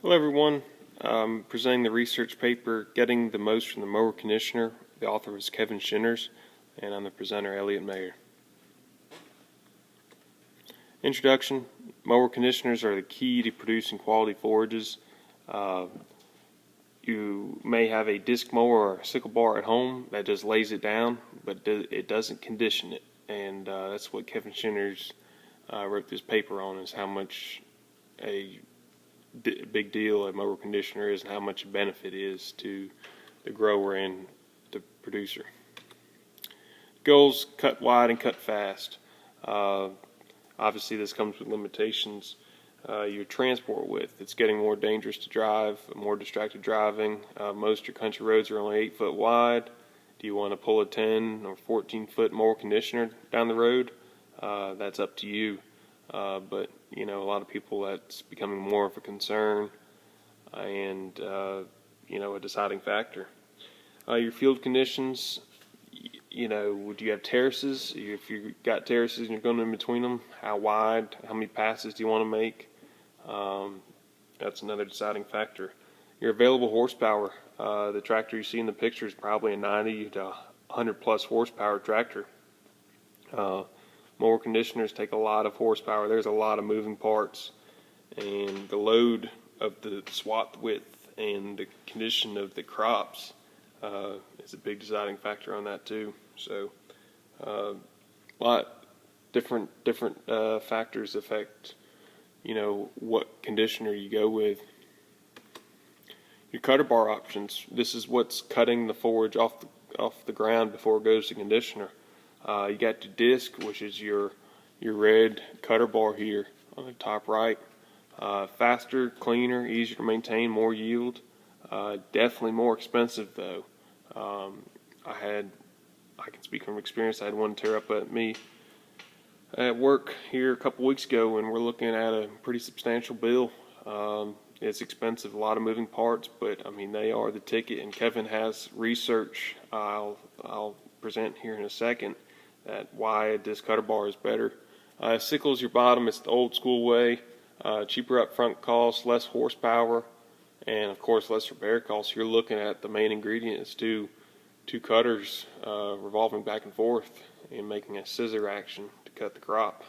Hello everyone, I'm presenting the research paper Getting the Most from the Mower Conditioner. The author is Kevin Shinners, and I'm the presenter, Elliot Mayer. Introduction: mower conditioners are the key to producing quality forages. You may have a disc mower or a sickle bar at home that just lays it down, but it doesn't condition it, and that's what Kevin Shinners wrote this paper on, is how much a big deal a mower conditioner is and how much a benefit is to the grower and the producer. Goals: cut wide and cut fast. Obviously this comes with limitations. Your transport width, it's getting more dangerous to drive, more distracted driving. Most of your country roads are only 8 foot wide. Do you want to pull a 10 or 14 foot mower conditioner down the road? That's up to you. But you know, a lot of people, that's becoming more of a concern and a deciding factor. Your field conditions, would you have terraces? If you've got terraces and you're going in between them, how wide, how many passes do you want to make? That's another deciding factor. Your available horsepower. The tractor you see in the picture is probably a 90 to 100 plus horsepower tractor. Mower conditioners take a lot of horsepower. There's a lot of moving parts, and the load of the swath width and the condition of the crops is a big deciding factor on that too. So a lot different factors affect what conditioner you go with. Your cutter bar options. This is what's cutting the forage off the ground before it goes to conditioner. You got your disc, which is your red cutter bar here on the top right. Faster, cleaner, easier to maintain, more yield. Definitely more expensive though. I can speak from experience. I had one tear up at me at work here a couple weeks ago, and we're looking at a pretty substantial bill. It's expensive, a lot of moving parts, but I mean, they are the ticket. And Kevin has research I'll present here in a second that why a disc cutter bar is better. Sickle's your bottom. It's the old school way. Cheaper upfront costs, less horsepower, and of course less repair costs. You're looking at the main ingredient is two cutters revolving back and forth and making a scissor action to cut the crop.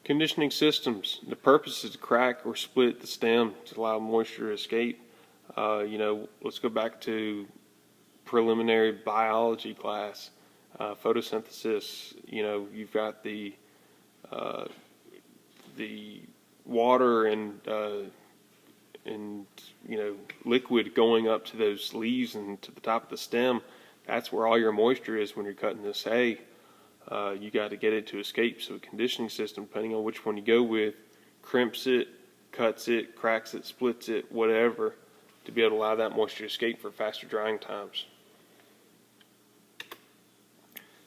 Conditioning systems. The purpose is to crack or split the stem to allow moisture to escape. Let's go back to preliminary biology class. Photosynthesis. You've got the water and liquid going up to those leaves and to the top of the stem. That's where all your moisture is when you're cutting this hay. You got to get it to escape. So a conditioning system, depending on which one you go with, crimps it, cuts it, cracks it, splits it, whatever, to be able to allow that moisture to escape for faster drying times.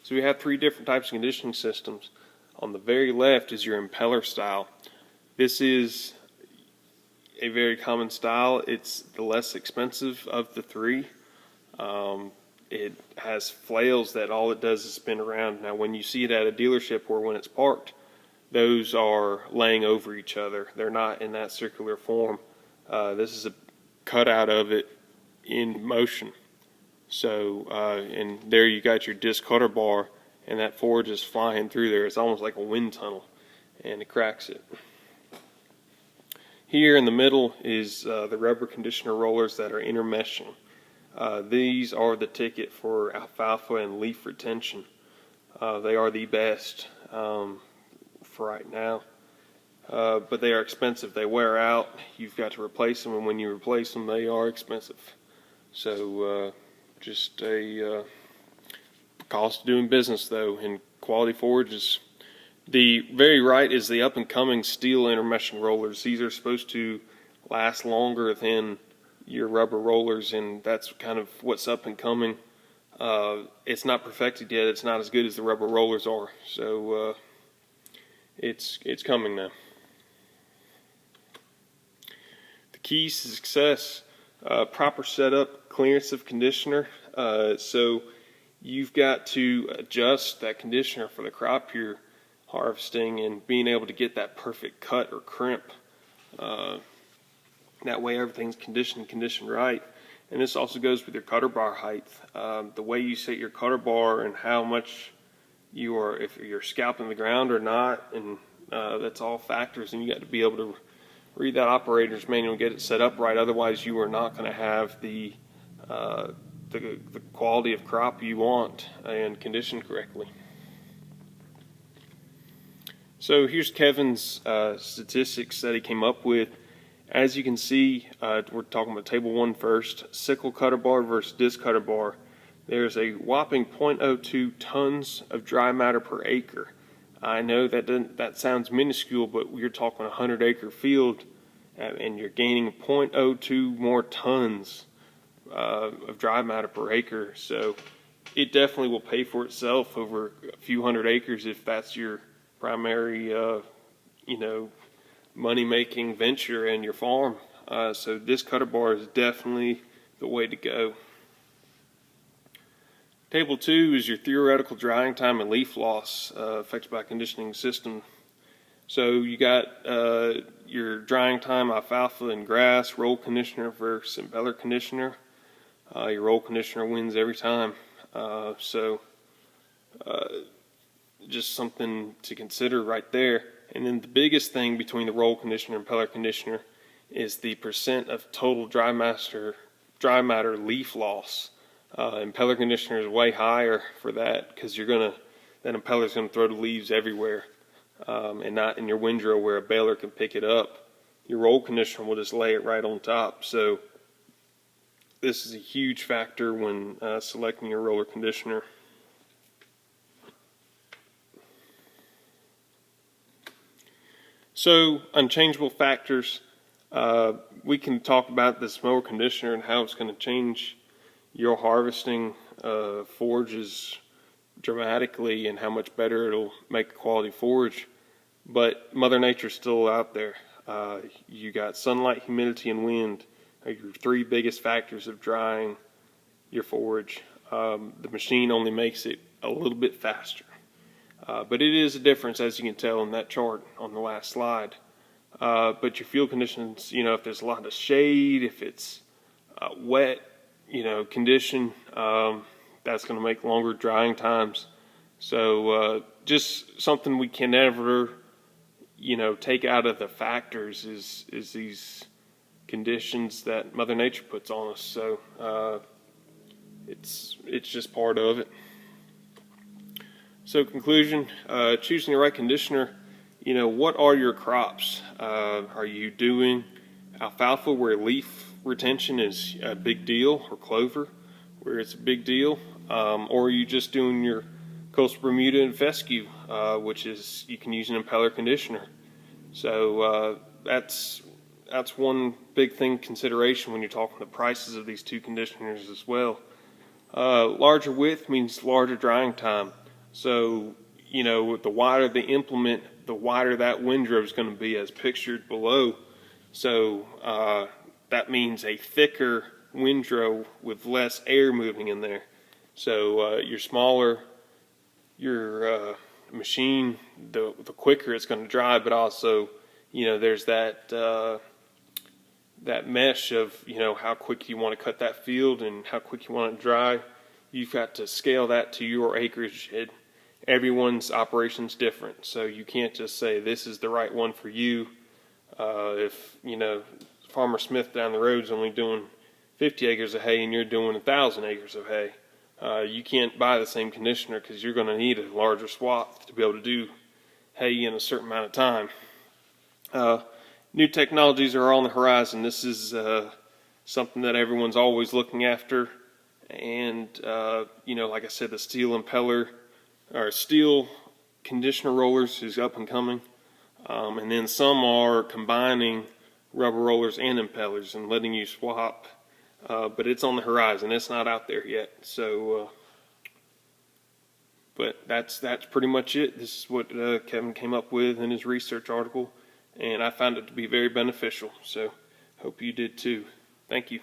So we have 3 different types of conditioning systems. On the very left is your impeller style. This is a very common style. It's the less expensive of the 3. It has flails that all it does is spin around. Now when you see it at a dealership or when it's parked, those are laying over each other. They're not in that circular form. This is a cutout of it in motion. So and there you got your disc cutter bar, and that forage is flying through there. It's almost like a wind tunnel, and it cracks it. Here in the middle is the rubber conditioner rollers that are intermeshing. These are the ticket for alfalfa and leaf retention. They are the best for right now, but they are expensive. They wear out. You've got to replace them, and when you replace them, they are expensive. So just a cost of doing business though in quality forages. The very right is the up and coming steel intermeshing rollers. These are supposed to last longer than your rubber rollers, and that's kind of what's up and coming. It's not perfected yet. It's not as good as the rubber rollers are, so it's coming now. The keys to success: proper setup, clearance of conditioner. So you've got to adjust that conditioner for the crop you're harvesting and being able to get that perfect cut or crimp. That way everything's conditioned right. And this also goes with your cutter bar height. The way you set your cutter bar and how much you are, if you're scalping the ground or not, and that's all factors, and you got to be able to read that operator's manual and get it set up right. Otherwise you are not going to have the quality of crop you want and conditioned correctly. So here's Kevin's statistics that he came up with. As you can see, we're talking about table 1 first, sickle cutter bar versus disc cutter bar. There's a whopping 0.02 tons of dry matter per acre. I know that sounds minuscule, but you're talking a 100-acre field, and you're gaining 0.02 more tons of dry matter per acre. So it definitely will pay for itself over a few hundred acres if that's your primary, money-making venture in your farm. So this cutter bar is definitely the way to go. Table 2 is your theoretical drying time and leaf loss affected by conditioning system. So you got your drying time, alfalfa and grass, roll conditioner versus impeller conditioner. Your roll conditioner wins every time. Just something to consider right there. And then the biggest thing between the roll conditioner and impeller conditioner is the percent of total dry matter leaf loss. Impeller conditioner is way higher for that because that impeller's going to throw the leaves everywhere, and not in your windrow where a baler can pick it up. Your roll conditioner will just lay it right on top. So this is a huge factor when selecting your roller conditioner. So unchangeable factors, we can talk about this mower conditioner and how it's going to change your harvesting forages dramatically and how much better it'll make a quality forage. But Mother Nature's still out there. You got sunlight, humidity, and wind are your 3 biggest factors of drying your forage. The machine only makes it a little bit faster. But it is a difference, as you can tell in that chart on the last slide. But your field conditions, if there's a lot of shade, if it's wet, condition, that's going to make longer drying times. So just something we can never, take out of the factors is these conditions that Mother Nature puts on us. So it's just part of it. So conclusion, choosing the right conditioner, what are your crops? Are you doing alfalfa where leaf retention is a big deal, or clover where it's a big deal? Or are you just doing your coastal Bermuda and fescue, which is, you can use an impeller conditioner. So that's one big thing consideration when you're talking the prices of these 2 conditioners as well. Larger width means larger drying time. So, the wider the implement, the wider that windrow is going to be as pictured below. So that means a thicker windrow with less air moving in there. So your smaller your machine, the quicker it's going to dry, but also, there's that mesh of, how quick you want to cut that field and how quick you want it to dry. You've got to scale that to your acreage. Everyone's operation's different, so you can't just say this is the right one for you. If Farmer Smith down the road is only doing 50 acres of hay and you're doing 1,000 acres of hay, you can't buy the same conditioner because you're going to need a larger swath to be able to do hay in a certain amount of time. New technologies are on the horizon. This is something that everyone's always looking after, and like I said, the steel impeller or steel conditioner rollers is up and coming, and then some are combining rubber rollers and impellers and letting you swap, but it's on the horizon. It's not out there yet. So but that's pretty much it. This is what Kevin came up with in his research article, and I found it to be very beneficial, so hope you did too. Thank you.